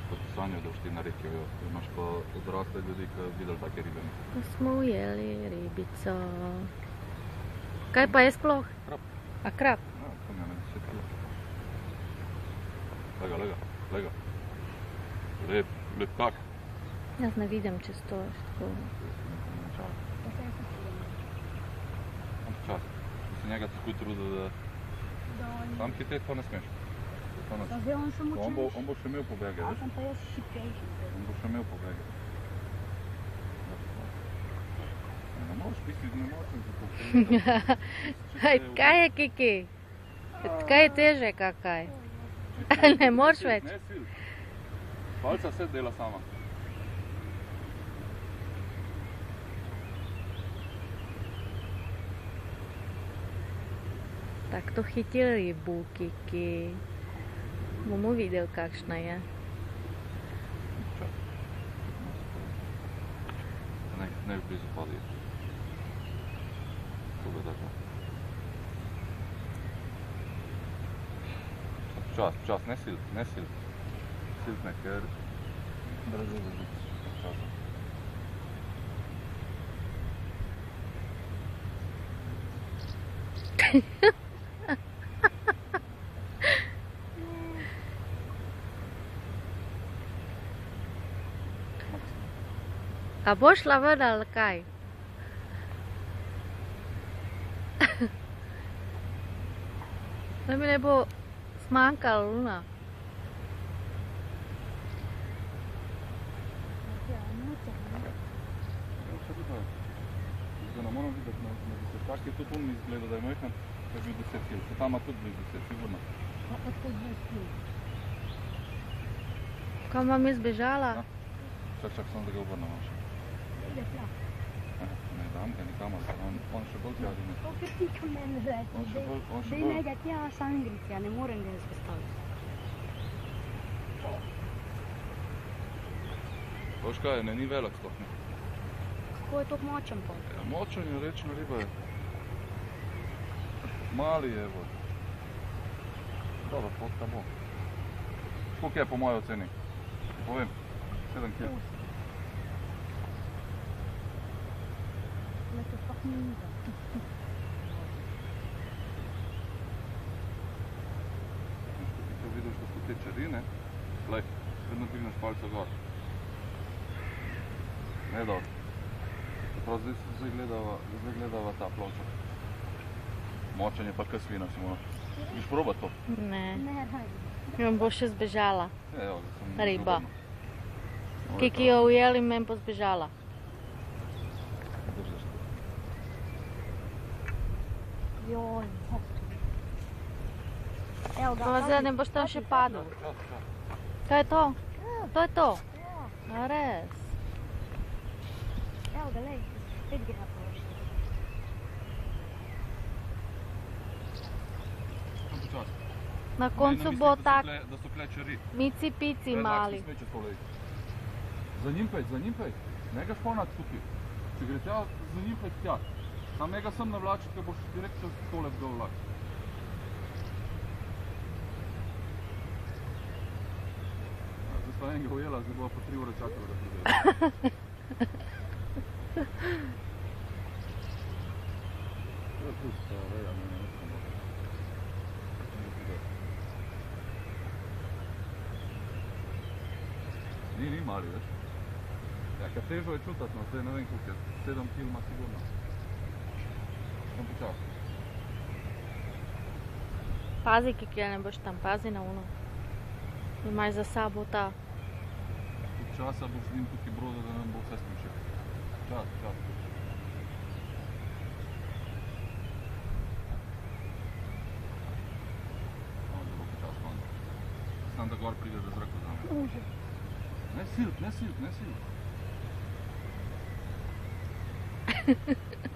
kot sanjo, da boš ti na reki ujel. Imaš pa odrasle ljudi, ki videli take ribe. Pa smo ujeli ribico. Kaj pa je sploh? Krab. A krab? Ja, tam je 10 kilo. Lega. Lep kak. Jaz ne vidim, če stojiš tako. Čas. Da se njega tako trudi, da... Tam hiteti pa ne smeš. On bo še imel pobege, veš? Sam pa jaz šipkejši. On bo še imel pobege. Ne moreš pisati, ne moreš. Kaj je, Kiki? Kaj je teže, kakaj? Ne moreš več? Ne sil. Palca vse dela sama. Tak to hitil ribu, Kiki. Bomo videli, kakšna je. Ne v blizu padi. To bi tako. Čas, ne sil. Siltne, ker brez veze časa. A boš šla ven ali kaj? Da mi ne bo zmanjkalo luna. Ne moram videti na 10. Tak je tudi on izgleda, da je majhen, da je bil 10 kil. Se tam ima tudi blizu 10, sigurno. Pa tako 20 kil. Kam vam je zbežala? Čak, sem da ga obrnemo še. Ne dam ga nikamor, on še bolj tja dine. To, ker ti ka meni reči, daj njega tja sam griti, ja ne morem ga izpostaviti. Boš kaj, ni velik sploh, ne? Kako je toliko močen pa? Ja, močen je rečna riba je. Mali je, bo. Dobro, potka bo. Koliko je po moji oceni? Povem, 7 kil. Ne, to sploh ni niga. Ko vidiš, da so te čarine, glej, vedno dvigneš palca gor. Ne dobro. Prav zdaj gledava ta ploča. Močan je pa kaj svina, Simona. Biš probat to? Ne. Ne, radi. Jom bo še zbežala. Evo, Riba. Kiki jo ujeli, men pa zbežala. Držaš to. Joj, evo ga. Pa zdaj ne boš tam še padel. Kaj je to? To je to? A res? Evo ga, lej, spet gre na položaj. Na koncu bo tak da so kle čari. mici pici mali. Za njim pej. Ne ga šponat tukaj. Če gre tja, za njim pej tja. Sam njega sem navlačiti, ker boš direkt čez tole vdol vlač. Zdaj sta enega ujela, zdaj bova pa 3 ure čakala, da pride. To je pusto, veja, ne samo. Ni mali, veš. Ja, ker težo je čutati, no, zdaj ne vem koliko je. 7 kil ima sigurno. Sem počas. Pazi, Kiki, ne boš tam, pazi na uno. Imaš za sabo ta. Koliko časa boš njim tukaj broda, da nam bo vse smišel. Čas. Da bo počas konca. Znam, da gor pride, da zreko zame. Ne silt.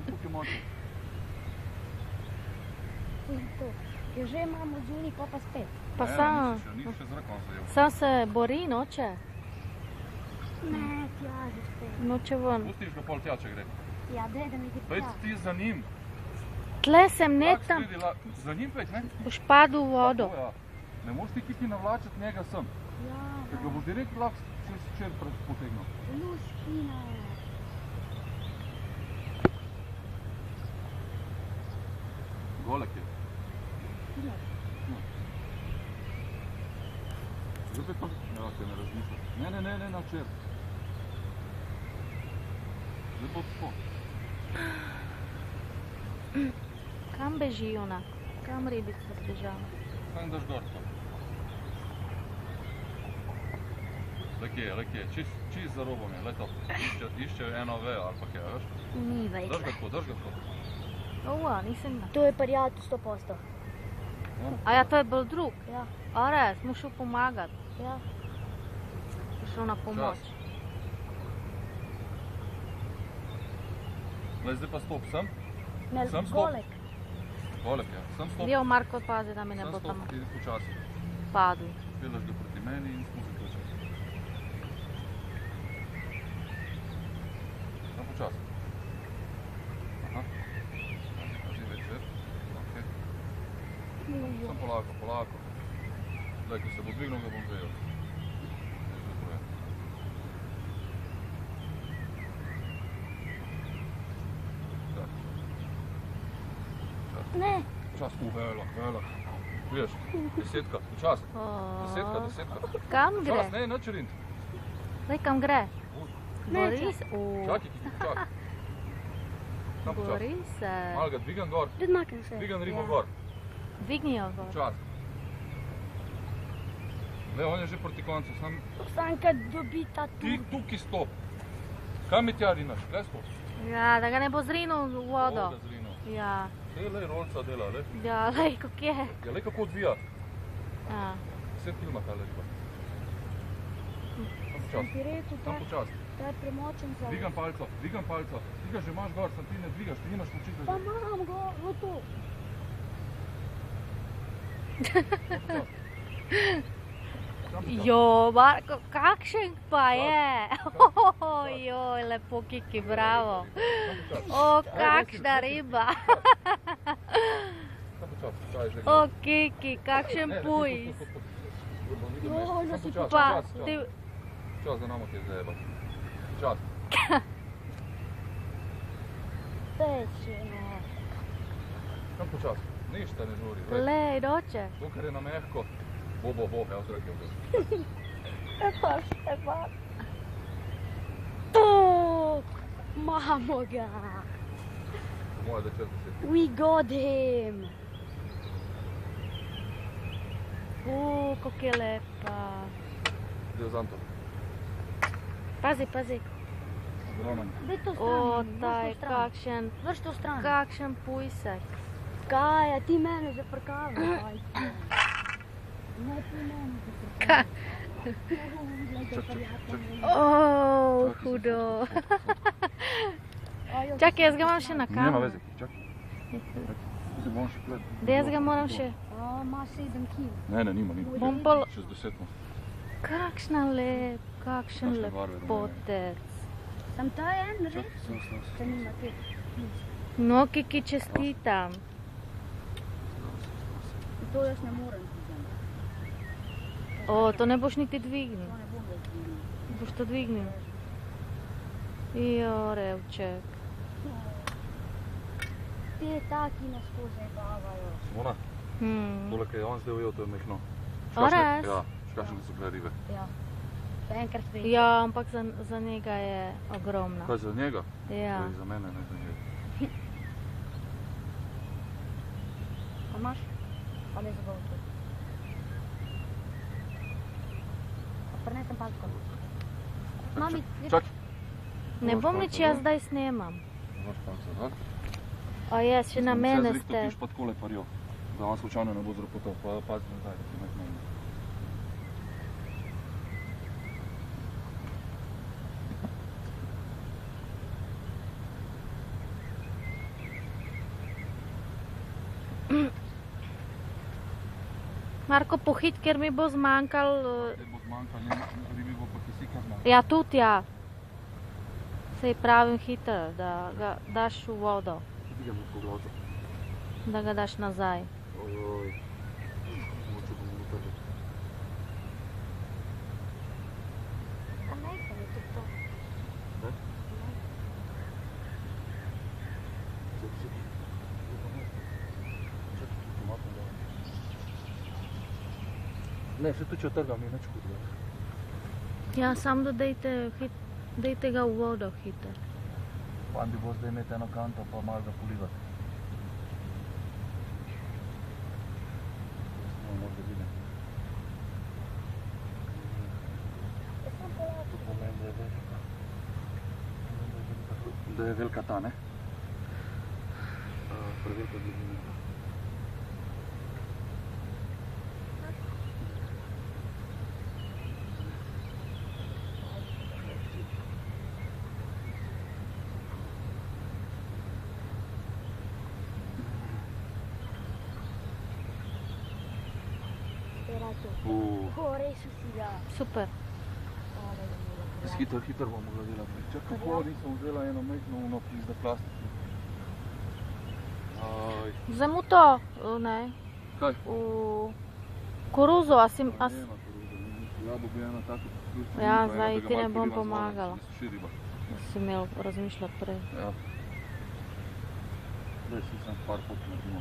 Koliko je močen? To, jo že imamo zunaj, pa spet. Pa Ni še zreko zajel. sam se bori, noče. Ne, tja že spet. Noče ven. Pustiš ga pol tja, če gre. Ja, daj, da mi gre Pejc tja. ti za njim. Tle sem ne tam. Za njim pejc, ne? Boš padel v vodo. Tako, ja. Ne moreš ti kiti navlačiti njega sem. Ja, Ker ga boš direkt lahko čez čer potegnil. luskina je. Golek je. Zdaj pa... Ja, te ne razmišljaš. Ne, na čer. Zdaj pa tako. Kam beži ona? Kam ribica zbežala? Kaj daš gor to? Lek je, čist za robom je, leto. Išče eno vejo ali pa kaj, veš? Ni Drž vejka. ga tako. Ova, nisem ga. To je parjat 100%. A ja, to je bil drug. Ja, A res, mu šel pomagati. ja. Šel na pomoč. Glej, zdaj pa stop sem. Ne, Sem stop. golek. Golek je, sem stop. Dio, Marko, pazi, da mi ne Sem bo stop, tam ti počasi. padel. Peleš ga proti meni in smo zaključili. Sam počasi. Aha. Pazi večer. Okay. Sam polako. Glej, ko se bo dvignil, ga bom vejel. Ne, Čas, velo. Vidiš, 10, počas. 10. Kam Čas, gre? ne, nič rint. Zdaj kam gre? Ne, Bori se. Čakaj, čakaj. Tam počas. Bori se. Malo ga dvigam gor, tudi maknem se. dvigam ribo Ja. gor. Dvignijo gor. Čas. Ne, on je že proti koncu, sam Sam kad dobi ta ti tur. tukaj stop. Kam mi tja rinaš, kaj stop? Ja, da ga ne bo zrinil v vodo. Voda zrino. Ja, Lej, rolca dela, lej. ja, lej, kako je. Ja, lej kako odvija. Ja. 10 kg ima tale riba. Sam Sam počas, ti rekel, sam počas. da je premočen za... Dvigam palco. Ti ga že imaš gor, sam ti ne dvigaš, ti nimaš moči, Pa da imam go, v tu. Sam počas. Jo, Marko, kakšen pa je. Joj, lepo Kiki, bravo. Sam počas. O, kakšna riba. Sam počas, kaj že. O, Kiki, kakšen pujs. Jo, da si Pa, ti... Čas, da namo te zajebati. Čas. pečeno. Sam počas. Ništa ne žuri. glej. Lej, doče. Dokler je na mehko. Bo, evo zrake ovdje. Epa. Tuk! Mamo ga. Moja da čez 10. We got him. Kako je lepa. Dio zanto. Pazi, pazi. Roman. Daj to O, stran. taj, kakšen, Vrš to stran. kakšen pujsek. Kaja, ti mene zafrkavaš. Ne, ti mene zafrkavaš. O, hudo. Čakaj, jaz ga imam še na Nema kameru. veze, čakaj. Se bom še gled. Da jaz ga moram še... Ima 7 kg. Ne, nima. Bom pol... 60 ima. Kakšen Kakšne barve, lepotec. Sam ta je en, Čakaj, res? sem. Se nima te. No, Kiki, čestitam. To jaz ne morem. O, to ne boš niti dvignil. To ne bom več dvignil. Boš to dvignil. Jo, revček. Te taki nas to zabavajo. Ona, tole, kaj je on zdaj ujel, to je mehno. A res? Ja, škašne so bile ribe. Ja. Pa enkrat veš. Ja, ampak za njega je ogromna. Kaj za njega? Ja. Za mene, ne za njega. A imaš? Pa ne zabav to. Prinesem palčko. Mami, Čakaj. Ne bom nič, jaz zdaj snemam. Imaš palce, da? O, jaz še na mene ste. Ti pa takole parjo, da on slučajno ne bo zropotal, pa pazi nazaj, da ti ne meni. Marko, pohit, ker mi bo zmanjkal... Zdaj bo zmanjkal, ribi bo pa kisika zmanjkal. Ja, tudi ja. Sej pravim hitro, da ga daš v vodo. Dvigam po glavcu. Da ga daš nazaj. Ojoj. Moče bomo utrli. Ne, se tudi če otrgam, ni nič hudega. Ja, sam dajte ga v vodo hitro. Pan bi bo zdaj imeti eno kanto, pa malo ga polivati. Možda vidim. To pomeni, da je velika. Da je velika ta, ne? Prevelika globina. Res si ga. Super. Hitro bomo ga delati. Čakaj, kako nisem vzela eno majhno pizda plastiko. Zdaj mu to, ne? Kaj? V koruzo, a si... Ja, bo bi eno tako poslušno. Ja, zdaj ti ne bom pomagala. Da se širi riba. Da si imel razmišljati prej. Ja. Zdaj si sem par pot naredimo.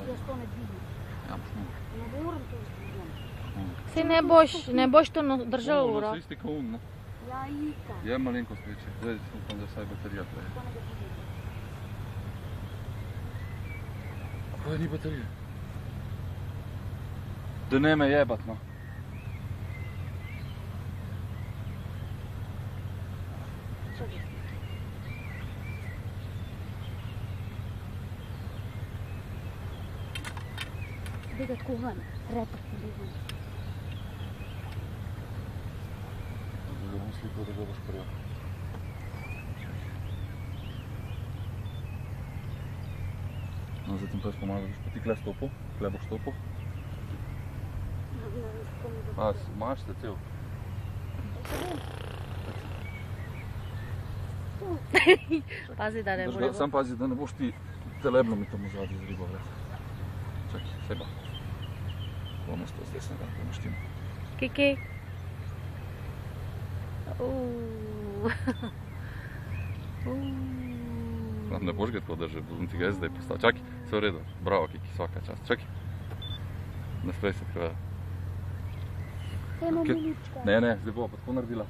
Jaz to ne vidim. Ja, boš mogel. Ne moram to združiti. Si ne boš to držal uro. Se isti kaun, ne? Ja, ika. Je malenkost večji. Zdaj upam, da vsaj baterija tleje. To ne ga vidim. Kaj ni baterije? Da ne me jebat, no. Daj ga tako ven, reper ti bi ven. Zdaj bom slikal, da ga boš prijel. No, zdaj ti pes pomaga, boš pa ti kle stopil, kle boš stopil. Imaš te cel? Pazi, da ne bo Sam pazi, da ne boš ti telebno mi tam v zadnji z ribo vred. Čakaj, seba. Bomo s to zdaj sem ga pomaštimo. Kiki. Ne boš ga tako držal, bom ti ga zdaj postavil. Čakaj, vse v redu. Bravo, Kiki, svaka čast. Čakaj. Ne sprej se krvaja. Eno minučka. Ne, zdaj bo pa tako naredila.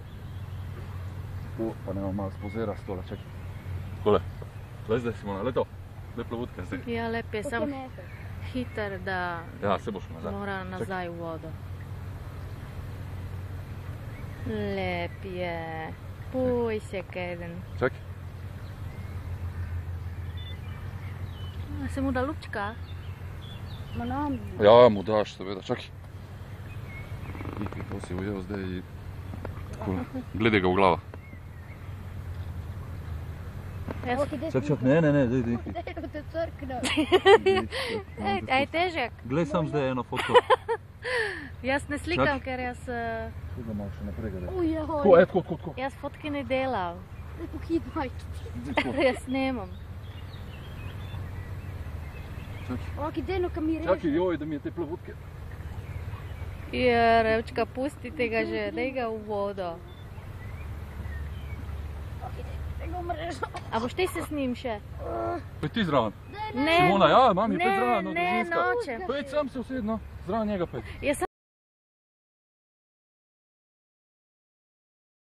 Tako, pa nema malo spozera s tole, čakaj. Takole. Zdaj Simona, le to. Zdaj plavutka, zdaj. Ja, lep je, sam hiter, da Ja, se boš nazaj. mora nazaj v vodo. Lep je. Puj se, Kevin. Čakaj. Se mu da lupčka? Ma nam. Ja, mu daš, seveda, čakaj. Kiki, to si ujel zdaj i... Gledaj ga v glava. Čak, ne, daj. Daj te crkno. A je težek? Glej sam zdaj eno fotko. Jaz ne slikam, ker jaz... Tu ga malo še naprej gledaj. Ujoj. Tako. Jaz fotke ne delam. Daj pohit, majki. Jaz nemam. Oki, dejno, kam mi reži. Čakaj, joj, da mi je te plavutke. Ja, Revčka, pustite ga že, daj ga v vodo. Oki, daj ga umrežo. A boš ti se s njim še? Pej ti zraven. Ne, Simona, ja, mami, pej zraven, ne, nočem. Pej sam se usedno, zraven njega pej. Jaz